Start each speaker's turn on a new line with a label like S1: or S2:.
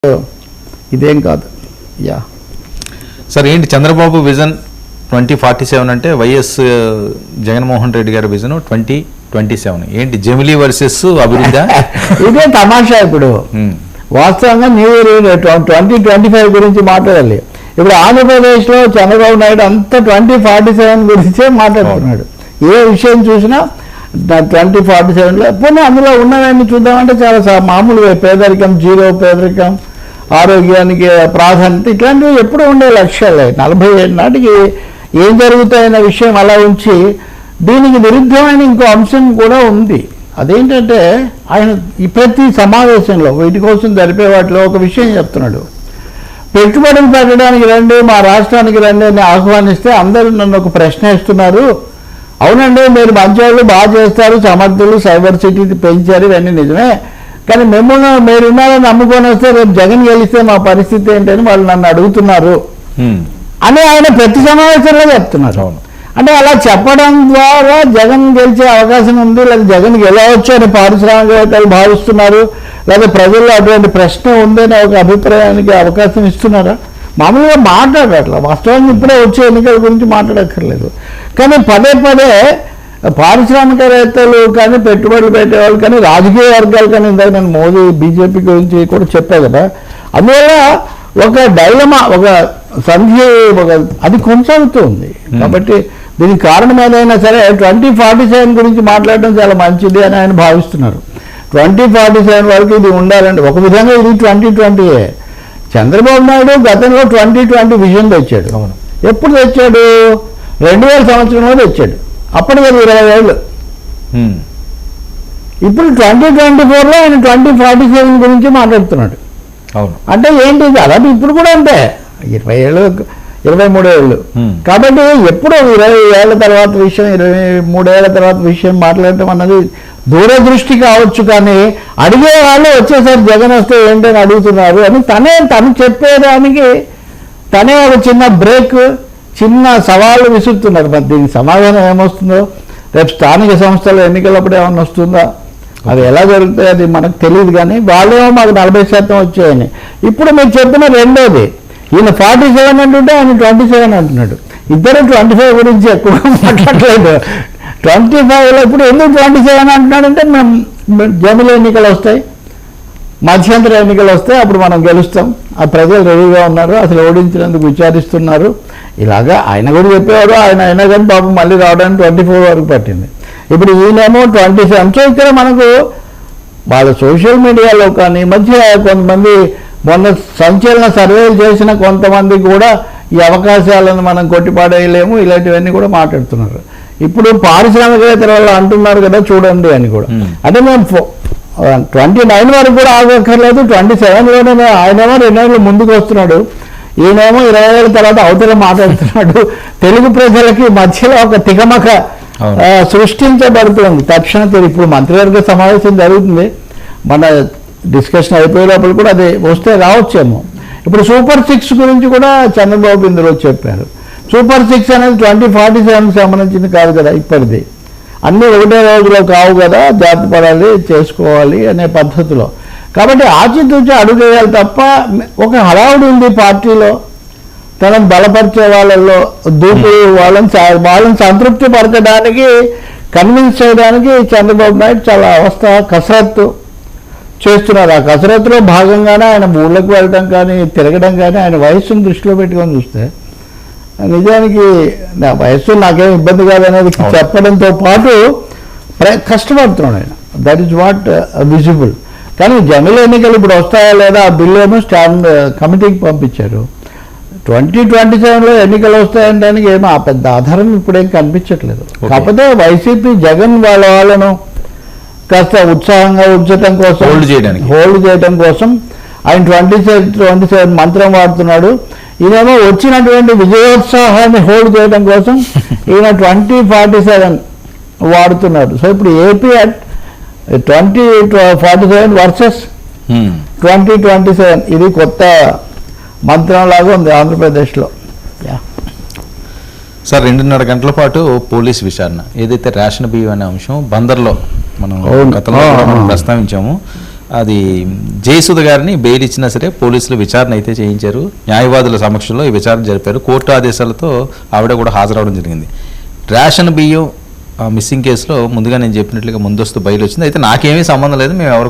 S1: ఇదేం కాదు. Yeah
S2: sir, ఏంటి చంద్రబాబు విజన్ 2047 అంటే వైఎస్ జగన్మోహన్ రెడ్డి గారి విజన్ 2027 ఏంటి? జమిలీ వర్సెస్ అభివృద్ధి.
S1: ఇదే తమాషా. ఇప్పుడు వాస్తవంగా న్యూ ఇయర్ 2025 గురించి మాట్లాడాలి. ఇప్పుడు ఆంధ్రప్రదేశ్లో చంద్రబాబు నాయుడు అంతా 2047 గురించే మాట్లాడుతున్నాడు. ఏ విషయం చూసినా 2047లో పోనీ అందులో ఉన్నవన్నీ చూద్దామంటే చాలా మామూలుగా పేదరికం, జీరో పేదరికం, ఆరోగ్యానికి ప్రాధాన్యత, ఇట్లాంటివి ఎప్పుడు ఉండే లక్ష్యాలే. 47 నాటికి ఏం జరుగుతాయన్న విషయం అలా ఉంచి దీనికి విరుద్ధమైన ఇంకో అంశం కూడా ఉంది. అదేంటంటే ఆయన ప్రతి సమావేశంలో వీటి కోసం జరిపే వాటిలో ఒక విషయం చెప్తున్నాడు. పెట్టుబడులు పెట్టడానికి రండి, మా రాష్ట్రానికి రండి అని ఆహ్వానిస్తే అందరూ నన్ను ఒక ప్రశ్న ఇస్తున్నారు. అవునండి, మీరు మంచివాళ్ళు, బాగా చేస్తారు, సమర్థులు, సైబర్ సిటీ పెంచారు, ఇవన్నీ నిజమే. కానీ మీరున్నారని నమ్ముకొని వస్తే రేపు జగన్ గెలిస్తే మా పరిస్థితి ఏంటని వాళ్ళు నన్ను అడుగుతున్నారు అని ఆయన ప్రతి సమావేశంలో చెప్తున్నారు. అంటే అలా చెప్పడం ద్వారా జగన్ గెలిచే అవకాశం ఉంది, లేదా జగన్ గెలవచ్చు అని పారిశ్రామికవేత్తలు భావిస్తున్నారు, లేదా ప్రజల్లో అటువంటి ప్రశ్న ఉందని ఒక అభిప్రాయానికి అవకాశం ఇస్తున్నారా? మామూలుగా మాట్లాడట్లా. వాస్తవానికి ఇప్పుడే వచ్చే ఎన్నికల గురించి మాట్లాడక్కర్లేదు. కానీ పదే పదే పారిశ్రామికవేత్తలు కానీ, పెట్టుబడులు పెట్టేవాళ్ళు కానీ, రాజకీయ వర్గాలు కానీ, ఇందాక నేను మోదీ బీజేపీ గురించి కూడా చెప్పాను కదా, అందువల్ల ఒక డైలమా, ఒక సంధి, అది కొనసాగుతుంది. కాబట్టి దీనికి కారణం ఏదైనా సరే 2047 గురించి మాట్లాడడం చాలా మంచిది అని ఆయన భావిస్తున్నారు. 2047 వరకు ఇది ఉండాలండి. ఒక విధంగా ఇది 2020. చంద్రబాబు నాయుడు గతంలో 2020 విజన్ తెచ్చాడు. ఎప్పుడు తెచ్చాడు? 2000 సంవత్సరంలో తెచ్చాడు. అప్పటికి 20 ఏళ్ళు. ఇప్పుడు 2024లో ఆయన 2047 గురించి మాట్లాడుతున్నాడు.
S2: అవును.
S1: అంటే ఏంటి? అలాగే ఇప్పుడు కూడా అంతే, 20 ఏళ్ళు, 23 ఏళ్ళు. కాబట్టి ఎప్పుడో 20 ఏళ్ల తర్వాత విషయం, 23 ఏళ్ల తర్వాత విషయం మాట్లాడటం అన్నది దూరదృష్టి కావచ్చు. కానీ అడిగే వాళ్ళు వచ్చేసరి జగన్ వస్తే ఏంటని అడుగుతున్నారు అని తను చెప్పేదానికి తనే ఒక చిన్న బ్రేక్, చిన్న సవాళ్ళు విసురుతున్నారు. మరి దీనికి సమాధానం ఏమొస్తుందో, రేపు స్థానిక సంస్థల ఎన్నికలప్పుడు ఏమన్నా వస్తుందా, అది ఎలా జరుగుతాయి అది మనకు తెలియదు. కానీ వాళ్ళేమో మాకు 40% వచ్చాయని. ఇప్పుడు మీరు చెప్పిన రెండోది, ఈయన 47 అంటుంటే ఆయన 27 అంటున్నాడు. ఇద్దరు 25 గురించి ఎక్కువగా మాట్లాడలేదు. 25లో ఇప్పుడు ఎందుకు 27 అంటున్నాడంటే మేము జమిలీ ఎన్నికలు వస్తాయి, మధ్యంతర ఎన్నికలు వస్తాయి, అప్పుడు మనం గెలుస్తాం, ఆ ప్రజలు రెడీగా ఉన్నారు, అసలు ఓడించినందుకు విచారిస్తున్నారు. ఇలాగా ఆయన కూడా చెప్పేవాడు. ఆయన అయినా కానీ పాపం మళ్ళీ రావడానికి 24 వరకు పట్టింది. ఇప్పుడు ఈయనేమో 27. సో ఇక్కడ మనకు వాళ్ళ సోషల్ మీడియాలో కానీ మధ్య కొంతమంది మొన్న సంచలన సర్వేలు చేసిన కొంతమంది కూడా ఈ అవకాశాలను మనం కొట్టిపాడేయలేము, ఇలాంటివన్నీ కూడా మాట్లాడుతున్నారు. ఇప్పుడు పారిశ్రామికవేత్తల వల్ల అంటున్నారు కదా చూడండి అని కూడా. అంటే మేము 29 వరకు కూడా ఆగక్కర్లేదు, 27లోనే ఆయనేమో 2 ఏళ్ళు ముందుకు వస్తున్నాడు, ఈయనేమో 20 ఏళ్ళ తర్వాత అవతల మాట్లాడుతున్నాడు. తెలుగు ప్రజలకి మధ్యలో ఒక తికమక సృష్టించబడుతుంది. తక్షణ ఇప్పుడు మంత్రివర్గ సమావేశం జరుగుతుంది, మన డిస్కషన్ అయిపోయేటప్పుడు కూడా అది వస్తే రావచ్చేమో. ఇప్పుడు సూపర్ 6 గురించి కూడా చంద్రబాబు ఇందులో చెప్పారు. సూపర్ 6 అనేది 2047 సంబంధించింది కాదు కదా, ఇప్పటిది అన్నీ ఒకటే రోజులో కావు కదా, జాగ్రత్త పడాలి, చేసుకోవాలి అనే పద్ధతిలో. కాబట్టి ఆచితూచి అడుగేయాలి తప్ప ఒక హడావుడి ఉంది పార్టీలో. తనను బలపరిచే వాళ్ళల్లో దూకు వాళ్ళని సంతృప్తి పరచడానికి, కన్విన్స్ చేయడానికి చంద్రబాబు నాయుడు చాలా కసరత్తు చేస్తున్నారు. ఆ కసరత్తులో భాగంగానే ఆయన ఊళ్ళకు వెళ్ళడం కానీ, తిరగడం కానీ, ఆయన వయస్సును దృష్టిలో పెట్టుకొని చూస్తే నిజానికి నా వయస్సు నాకేం ఇబ్బంది కాదనేది చెప్పడంతో పాటు కష్టపడుతున్నాడు ఆయన. That is what visible. కానీ జమిలీ ఎన్నికలు ఇప్పుడు వస్తాయా లేదా, ఆ బిల్లు ఏమో స్టాండ్ కమిటీకి పంపించారు. 2027లో ఎన్నికలు వస్తాయనడానికి ఏమో ఆ పెద్ద ఆధారం ఇప్పుడేం కనిపించట్లేదు. కాకపోతే వైసీపీ జగన్ వాళ్ళను కాస్త ఉత్సాహంగా ఉంచడం కోసం, హోల్డ్ చేయడం కోసం ఆయన 2027 మంత్రం వాడుతున్నాడు. ఈయనేమో వచ్చినటువంటి విజయోత్సాహాన్ని హోల్డ్ చేయడం కోసం ఈయన 2047 వాడుతున్నాడు. సో ఇప్పుడు ఏపీ అట్ 2047 వర్సెస్ 2027 ఇది కొత్త మంత్రం లాగా ఉంది ఆంధ్రప్రదేశ్లో.
S2: సార్, 2.5 గంటల పాటు పోలీస్ విచారణ, ఏదైతే రేషన్ బియ్యం అనే అంశం బందర్లో మనం గతంలో ప్రస్తావించాము, అది జయసుధ గారిని బెయిల్ ఇచ్చినా సరే పోలీసులు విచారణ అయితే చేయించారు. న్యాయవాదుల సమక్షంలో ఈ విచారణ జరిపారు. కోర్టు ఆదేశాలతో ఆవిడ కూడా హాజరవడం జరిగింది. రేషన్ బియ్యం మిస్సింగ్ కేసులో ముందుగా నేను చెప్పినట్లుగా ముందస్తు బెయిల్ వచ్చింది. అయితే నాకేమీ సంబంధం లేదు, మేము ఎవరికో